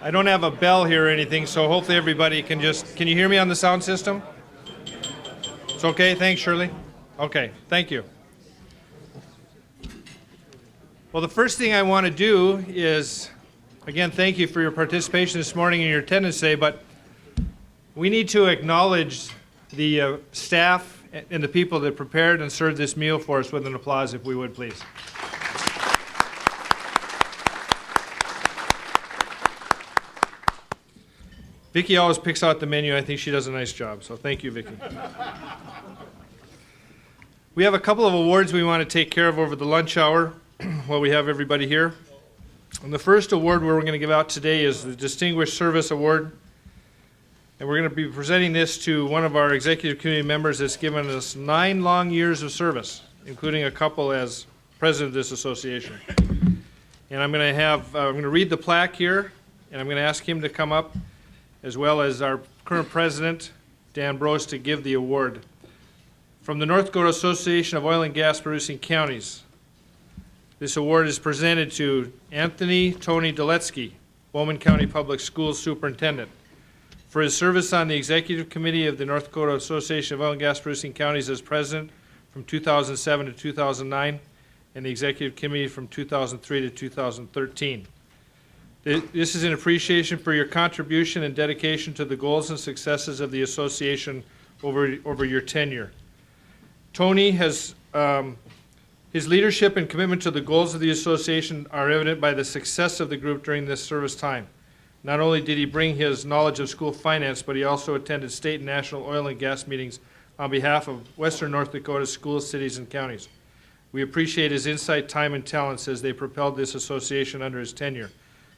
I don't have a bell here or anything, so hopefully everybody can you hear me on the sound system? It's okay, thanks Shirley. Okay, thank you. Well, the first thing I want to do is, again, thank you for your participation this morning and your attendance today, but we need to acknowledge the staff and the people that prepared and served this meal for us with an applause, if we would, please. Vicki always picks out the menu. I think she does a nice job, so thank you, Vicki. We have a couple of awards we want to take care of over the lunch hour while we have everybody here. And the first award we're going to give out today is the Distinguished Service Award. And we're going to be presenting this to one of our executive committee members that's given us 9 long years of service, including a couple as president of this association. And I'm going to read the plaque here, and I'm going to ask him to come up, as well as our current president, Dan Brosz, to give the award. From the North Dakota Association of Oil and Gas Producing Counties, this award is presented to Anthony Tony Duletski, Bowman County Public Schools Superintendent, for his service on the Executive Committee of the North Dakota Association of Oil and Gas Producing Counties as president from 2007 to 2009, and the Executive Committee from 2003 to 2013. This is an appreciation for your contribution and dedication to the goals and successes of the association over your tenure. Tony has, his leadership and commitment to the goals of the association are evident by the success of the group during this service time. Not only did he bring his knowledge of school finance, but he also attended state and national oil and gas meetings on behalf of Western North Dakota schools, cities, and counties. We appreciate his insight, time, and talents as they propelled this association under his tenure.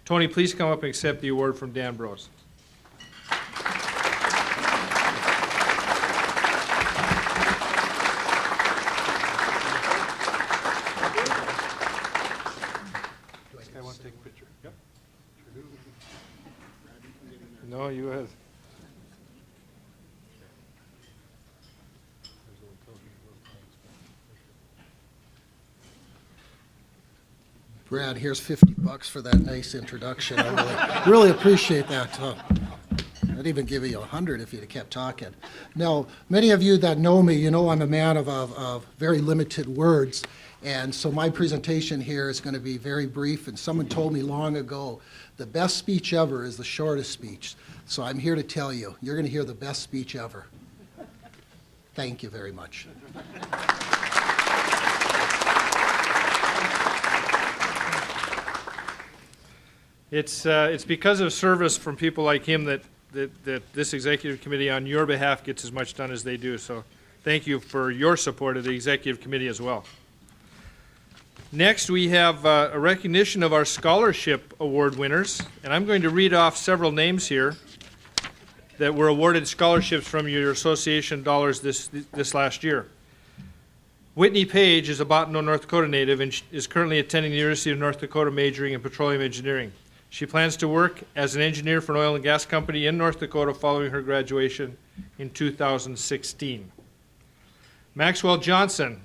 Tony, please come up and accept the award from Dan Brosz. I want to take a picture. Yep. No, you have. Brad, here's $50 for that nice introduction. I really appreciate that. I'd even give you 100 if you'd have kept talking. Now, many of you that know me, you know I'm a man of very limited words, and so my presentation here is going to be very brief. And someone told me long ago, the best speech ever is the shortest speech. So I'm here to tell you, you're going to hear the best speech ever. Thank you very much. It's because of service from people like him that this executive committee on your behalf gets as much done as they do. So thank you for your support of the executive committee as well. Next, we have a recognition of our scholarship award winners. And I'm going to read off several names here that were awarded scholarships from your association dollars this last year. Whitney Page is a Bottineau, North Dakota native and is currently attending the University of North Dakota majoring in petroleum engineering. She plans to work as an engineer for an oil and gas company in North Dakota following her graduation in 2016. Maxwell Johnson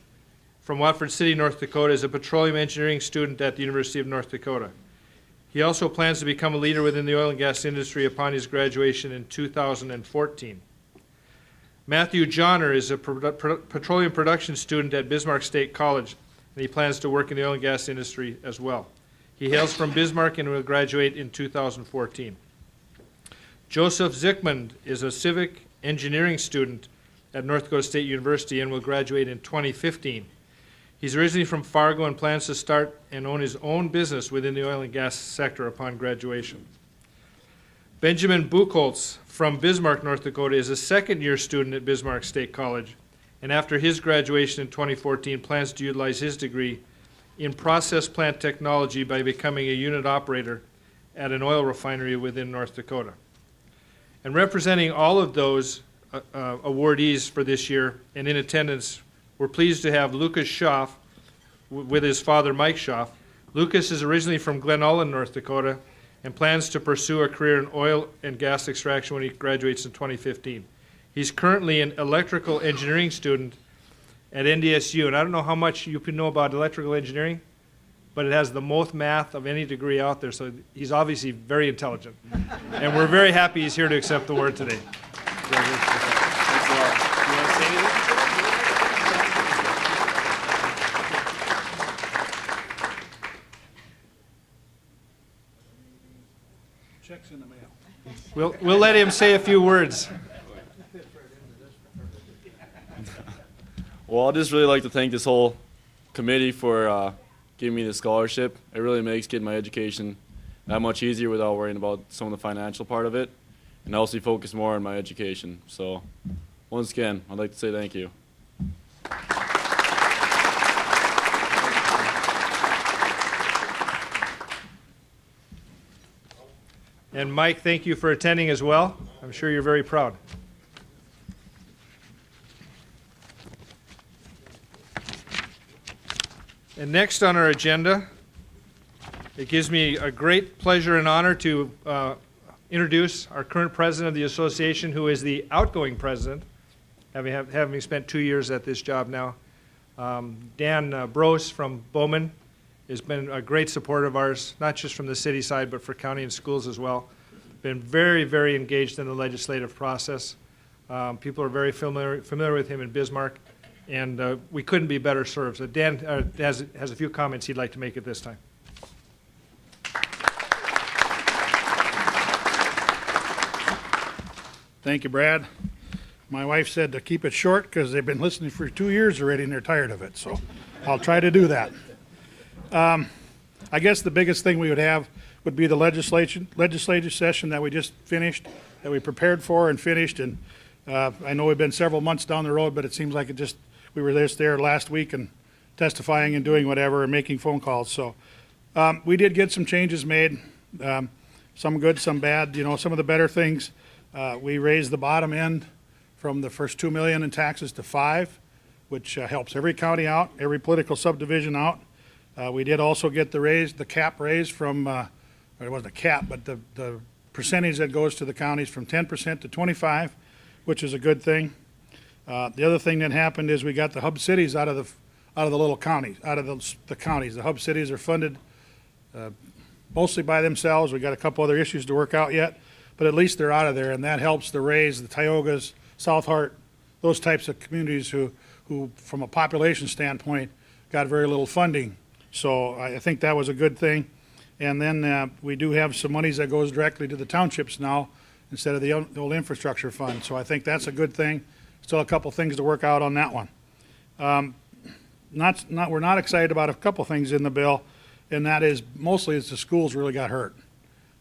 from Watford City, North Dakota is a petroleum engineering student at the University of North Dakota. He also plans to become a leader within the oil and gas industry upon his graduation in 2014. Matthew Johnner is a petroleum production student at Bismarck State College, and he plans to work in the oil and gas industry as well. He hails from Bismarck and will graduate in 2014. Joseph Zickman is a civic engineering student at North Dakota State University and will graduate in 2015. He's originally from Fargo and plans to start and own his own business within the oil and gas sector upon graduation. Benjamin Buchholz from Bismarck, North Dakota is a second-year student at Bismarck State College, and after his graduation in 2014 plans to utilize his degree in process plant technology by becoming a unit operator at an oil refinery within North Dakota. And representing all of those awardees for this year and in attendance, we're pleased to have Lucas Schaff with his father Mike Schaff. Lucas is originally from Glen Ullin, North Dakota, and plans to pursue a career in oil and gas extraction when he graduates in 2015. He's currently an electrical engineering student at NDSU, and I don't know how much you know about electrical engineering. but it has the most math of any degree out there, so he's obviously very intelligent. And we're very happy he's here to accept the award today. Thanks a lot. You want to say anything? Checks in the mail. We'll let him say a few words. Well, I'd just really like to thank this whole committee for giving me the scholarship. It really makes getting my education that much easier without worrying about some of the financial part of it, and also focus more on my education. So, once again, I'd like to say thank you. And Mike, thank you for attending as well. I'm sure you're very proud. And next on our agenda, it gives me a great pleasure and honor to introduce our current president of the association, who is the outgoing president, having spent 2 years at this job now. Dan Brosz from Bowman has been a great supporter of ours, not just from the city side, but for county and schools as well. Been very, very engaged in the legislative process. People are very familiar with him in Bismarck, and we couldn't be better served. So Dan has a few comments he'd like to make at this time. Thank you, Brad. My wife said to keep it short because they've been listening for 2 years already and they're tired of it, so I'll try to do that. I guess the biggest thing we would have would be the legislative session that we just finished, that we prepared for and finished, and I know we've been several months down the road, but it seems like we were just there last week and testifying and doing whatever and making phone calls. So we did get some changes made, some good, some bad. You know, some of the better things, we raised the bottom end from the first $2 million in taxes to $5 million, which helps every county out, every political subdivision out. We did also get the cap raised from, it wasn't a cap, but the percentage that goes to the counties from 10% to 25%, which is a good thing. The other thing that happened is we got the hub cities out of the little counties, out of the counties. The hub cities are funded mostly by themselves. We got a couple other issues to work out yet, but at least they're out of there, and that helps to raise the Tiogas, South Hart, those types of communities who from a population standpoint got very little funding. So I think that was a good thing. And then we do have some monies that goes directly to the townships now instead of the old infrastructure fund. So I think that's a good thing. Still a couple things to work out on that one. We're not excited about a couple things in the bill, and that is mostly is the schools really got hurt.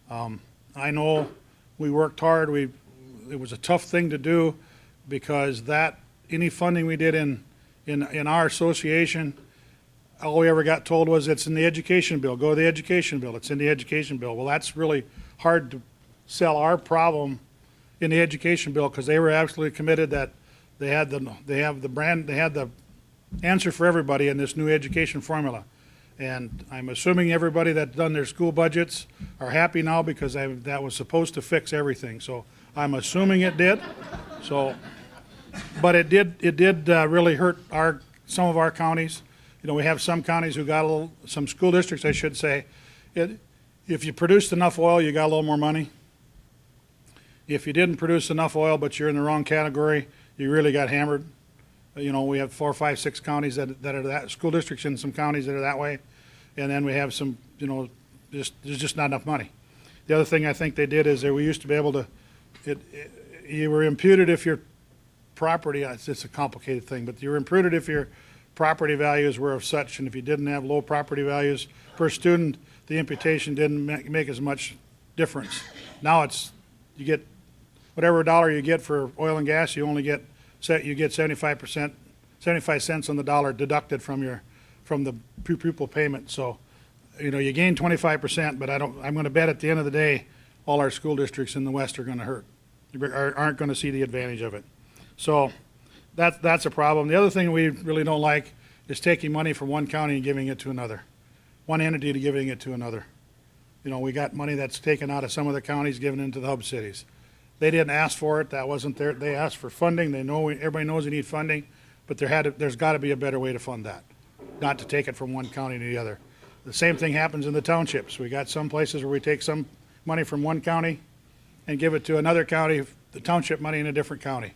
I know we worked hard. It was a tough thing to do because any funding we did in our association, all we ever got told was it's in the education bill. Go to the education bill. It's in the education bill. Well, that's really hard to sell our problem in the education bill because they were absolutely committed that they have the answer for everybody in this new education formula. And I'm assuming everybody that's done their school budgets are happy now because that was supposed to fix everything. So I'm assuming it did. So, but it did really hurt some of our counties. You know, we have some counties who got some school districts, I should say. If you produced enough oil, you got a little more money. If you didn't produce enough oil, but you're in the wrong category, you really got hammered. You know, we have 4, 5, 6 counties that are that, school districts in some counties that are that way. And then we have some, you know, there's just not enough money. The other thing I think they did is that we used to be able to, you were imputed if your property, it's a complicated thing, but you were imputed if your property values were of such, and if you didn't have low property values per student, the imputation didn't make as much difference. Now you get whatever dollar you get for oil and gas, you only get 75%, 75 cents on the dollar deducted from the pupil payment. So, you know, you gain 25%, but I'm going to bet at the end of the day, all our school districts in the West are going to hurt, aren't going to see the advantage of it. So that's a problem. The other thing we really don't like is taking money from one county and giving it to another, one entity to giving it to another. You know, we got money that's taken out of some of the counties, given into the hub cities. They didn't ask for it. That wasn't there. They asked for funding. Everybody knows they need funding, but there's got to be a better way to fund that, not to take it from one county to the other. The same thing happens in the townships. We got some places where we take some money from one county and give it to another county, the township money in a different county.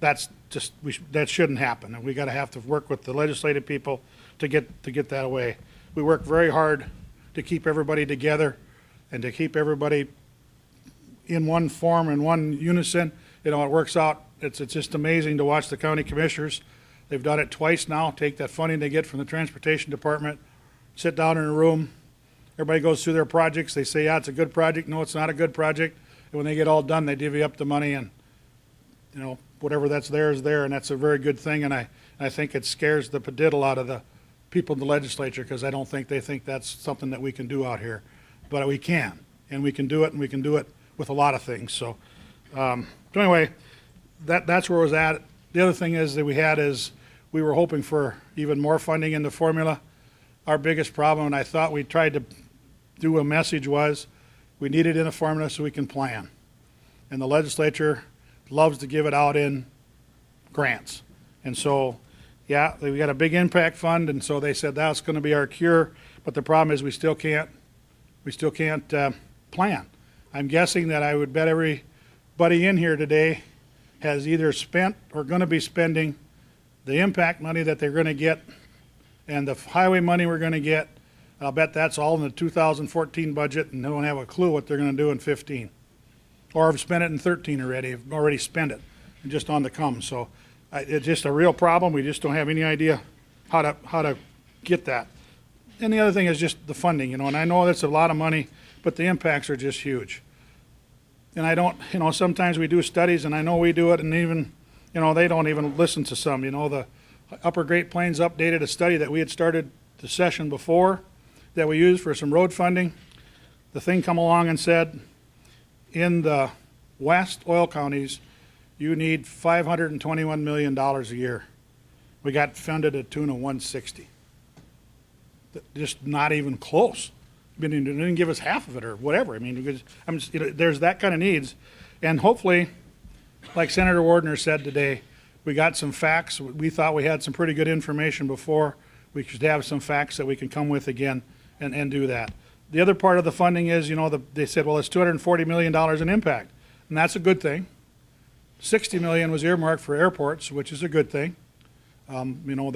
That's just, that shouldn't happen, and we gotta have to work with the legislative people to get that away. We work very hard to keep everybody together and to keep everybody in one form, in one unison. You know, it works out. It's just amazing to watch the county commissioners. They've done it twice now, take that funding they get from the transportation department, sit down in a room, everybody goes through their projects, they say, yeah, it's a good project, no, it's not a good project, and when they get all done, they divvy up the money, and, you know, whatever that's there is there, and that's a very good thing, and I think it scares the padiddle out of the people in the legislature, because I don't think they think that's something that we can do out here. But we can, and we can do it, and we can do it with a lot of things, so anyway, that's where it was at. The other thing is that we were hoping for even more funding in the formula. Our biggest problem, and I thought we tried to do a message, was we need it in a formula so we can plan. And the legislature loves to give it out in grants. And so, yeah, we got a big impact fund, and so they said that's going to be our cure. But the problem is we still can't plan. I'm guessing that I would bet everybody in here today has either spent or going to be spending the impact money that they're going to get and the highway money we're going to get. I'll bet that's all in the 2014 budget, and they don't have a clue what they're going to do in 15. Or have spent it in 13 already, have already spent it, and just on the come. So it's just a real problem. We just don't have any idea how to get that. And the other thing is just the funding, you know, and I know that's a lot of money, but the impacts are just huge. And I don't, you know, sometimes we do studies, and I know we do it, and even, you know, they don't even listen to some. You know, the Upper Great Plains updated a study that we had started the session before that we used for some road funding. The thing come along and said, in the west oil counties, you need $521 million a year. We got funded at tune of 160. Just not even close. They didn't give us half of it or whatever. I mean, you know, there's that kind of needs. And hopefully, like Senator Wardner said today, we got some facts. We thought we had some pretty good information before. We should have some facts that we can come with again and do that. The other part of the funding is, you know, they said, well, it's $240 million in impact. And that's a good thing. $60 million was earmarked for airports, which is a good thing. You know,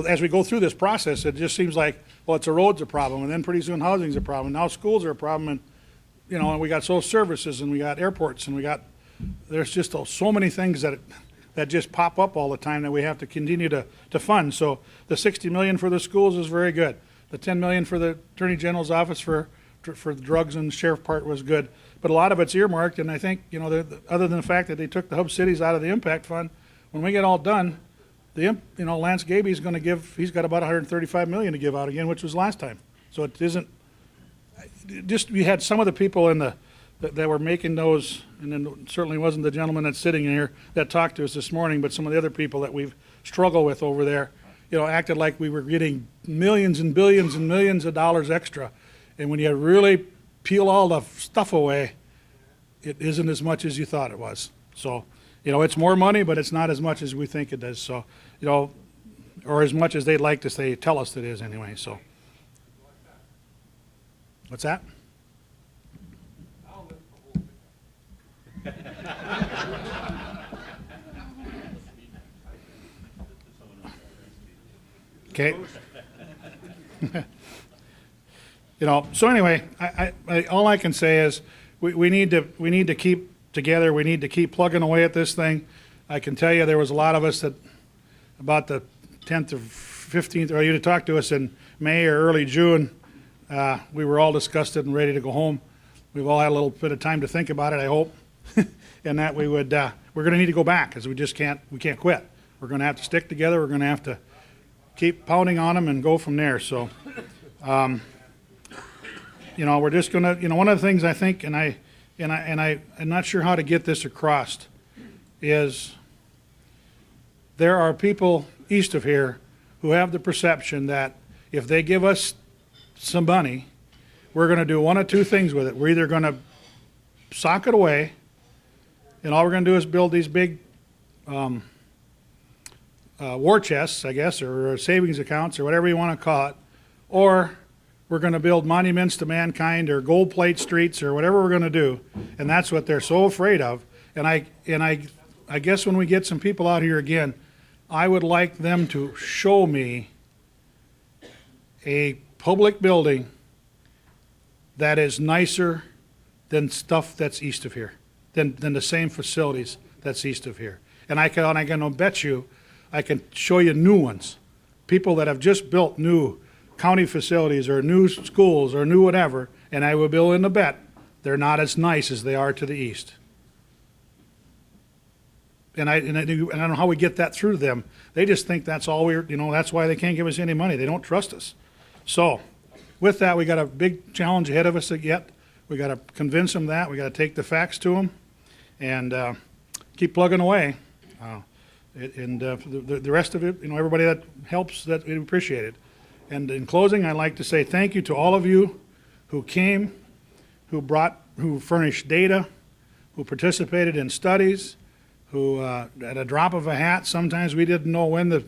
as we go through this process, it just seems like, well, it's a road's a problem, and then pretty soon housing's a problem. Now schools are a problem, and, you know, and we got social services, and we got airports, and there's just so many things that just pop up all the time that we have to continue to fund. So the $60 million for the schools is very good. The $10 million for the Attorney General's office for the drugs and the sheriff part was good. But a lot of it's earmarked, and I think, you know, other than the fact that they took the hub cities out of the impact fund, when we get all done, you know, Lance Gaby's going to he's got about $135 million to give out again, which was last time. So it isn't, just, we had some of the people that were making those, and then certainly wasn't the gentleman that's sitting in here that talked to us this morning, but some of the other people that we've struggled with over there, you know, acted like we were getting millions and billions and millions of dollars extra. And when you really peel all the stuff away, it isn't as much as you thought it was. So, you know, it's more money, but it's not as much as we think it is. So, you know, or as much as they'd like to say, tell us it is anyway. So, what's that? Okay. You know, so anyway, I all I can say is we need to keep together. We need to keep plugging away at this thing. I can tell you there was a lot of us that about the 10th or 15th, or you talked to us in May or early June, we were all disgusted and ready to go home. We've all had a little bit of time to think about it, I hope, and that we're going to need to go back, because we can't quit. We're going to have to stick together. We're going to have to keep pounding on them and go from there. So, you know, we're just going to, you know, one of the things I think, and I'm not sure how to get this across, is there are people east of here who have the perception that if they give us some money, we're going to do one of two things with it. We're either going to sock it away, and all we're going to do is build these big war chests, I guess, or savings accounts, or whatever you want to call it, or we're going to build monuments to mankind or gold plate streets or whatever we're going to do. And that's what they're so afraid of. And I guess when we get some people out here again, I would like them to show me a public building that is nicer than stuff that's east of here, than the same facilities that's east of here. And I can bet you, I can show you new ones. People that have just built new county facilities or new schools or new whatever, and I will be willing to bet they're not as nice as they are to the east. And I don't know how we get that through to them. They just think that's all that's why they can't give us any money. They don't trust us. So with that, we got a big challenge ahead of us yet. We got to convince them that. We got to take the facts to them and keep plugging away. The rest of it, everybody that helps, that we appreciate it. And in closing, I'd like to say thank you to all of you who came, who furnished data, who participated in studies, who at a drop of a hat, sometimes we didn't know when the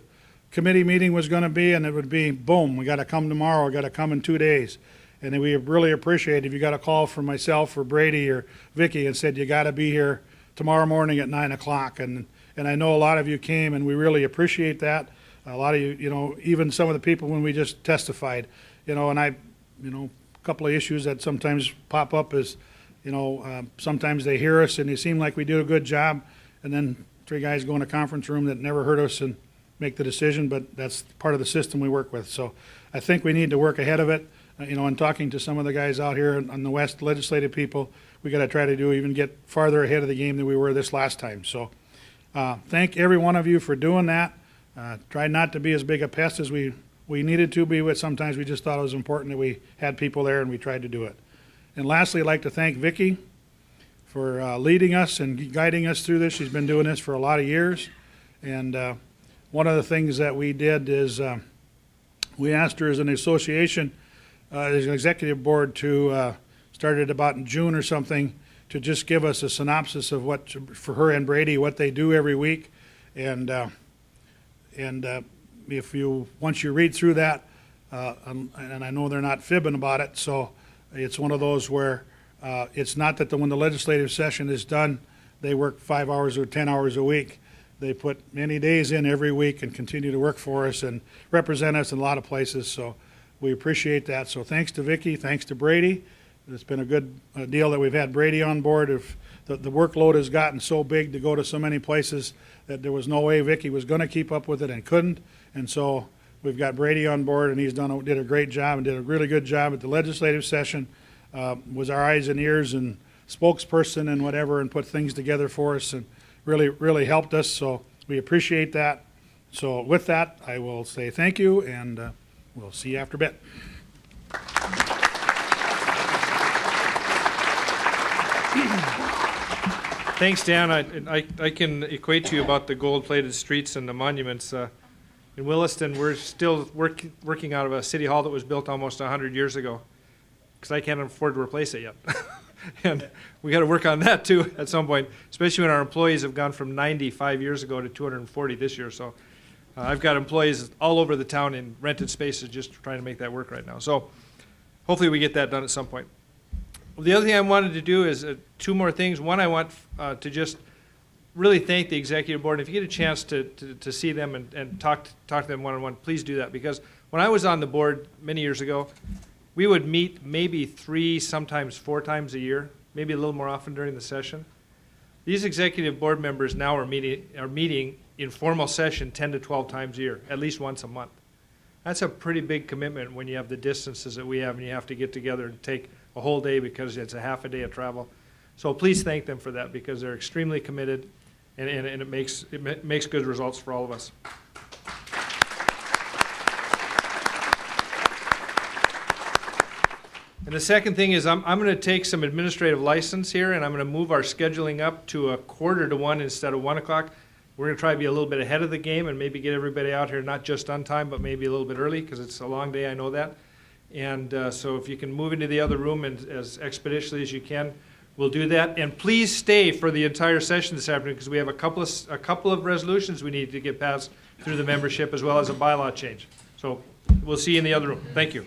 committee meeting was going to be, and it would be, boom, we got to come tomorrow, we got to come in 2 days. And we really appreciate if you got a call from myself or Brady or Vicki and said, you got to be here tomorrow morning at 9 o'clock. And I know a lot of you came, and we really appreciate that. A lot of you, even some of the people when we just testified, and a couple of issues that sometimes pop up is, sometimes they hear us and they seem like we do a good job, and then 3 guys go in a conference room that never heard us and make the decision, but that's part of the system we work with. So I think we need to work ahead of it. And talking to some of the guys out here on the West legislative people, we got to try to even get farther ahead of the game than we were this last time. So thank every one of you for doing that. Try not to be as big a pest as we needed to be, but sometimes we just thought it was important that we had people there and we tried to do it. And lastly, I'd like to thank Vicki for leading us and guiding us through this. She's been doing this for a lot of years. And one of the things that we did is we asked her as an association, as an executive board, to started about in June or something, to just give us a synopsis of what, for her and Brady, what they do every week. And if you, once you read through that, and I know they're not fibbing about it, so it's one of those where it's not that when the legislative session is done, they work 5 hours or 10 hours a week. They put many days in every week and continue to work for us and represent us in a lot of places, so we appreciate that. So thanks to Vicki, thanks to Brady. It's been a good deal that we've had Brady on board. If the workload has gotten so big to go to so many places that there was no way Vicki was going to keep up with it and couldn't. And so we've got Brady on board, and he's did a great job and did a really good job at the legislative session. Was our eyes and ears and spokesperson and whatever, and put things together for us and really helped us. So we appreciate that. So with that, I will say thank you, and we'll see you after bit. Thanks, Dan. I can equate to you about the gold-plated streets and the monuments. In Williston, we're still working out of a city hall that was built almost 100 years ago, because I can't afford to replace it yet. And we got to work on that too at some point, especially when our employees have gone from 95 years ago to 240 this year. So I've got employees all over the town in rented spaces just trying to make that work right now. So hopefully we get that done at some point. The other thing I wanted to do is 2 more things. One, I want to just really thank the executive board. If you get a chance to see them and talk to them one-on-one, please do that. Because when I was on the board many years ago, we would meet maybe 3, sometimes 4 times a year, maybe a little more often during the session. These executive board members now are meeting in formal session 10 to 12 times a year, at least once a month. That's a pretty big commitment when you have the distances that we have and you have to get together and take a whole day because it's a half a day of travel. So please thank them for that, because they're extremely committed, and it makes good results for all of us. And the second thing is I'm going to take some administrative license here, and I'm going to move our scheduling up to 1:45 instead of 1 o'clock. We're going to try to be a little bit ahead of the game and maybe get everybody out here not just on time, but maybe a little bit early, because it's a long day, I know that. And so if you can move into the other room and as expeditiously as you can, we'll do that. And please stay for the entire session this afternoon, because we have a couple of resolutions we need to get passed through the membership, as well as a bylaw change. So We'll see you in the other room. Thank you.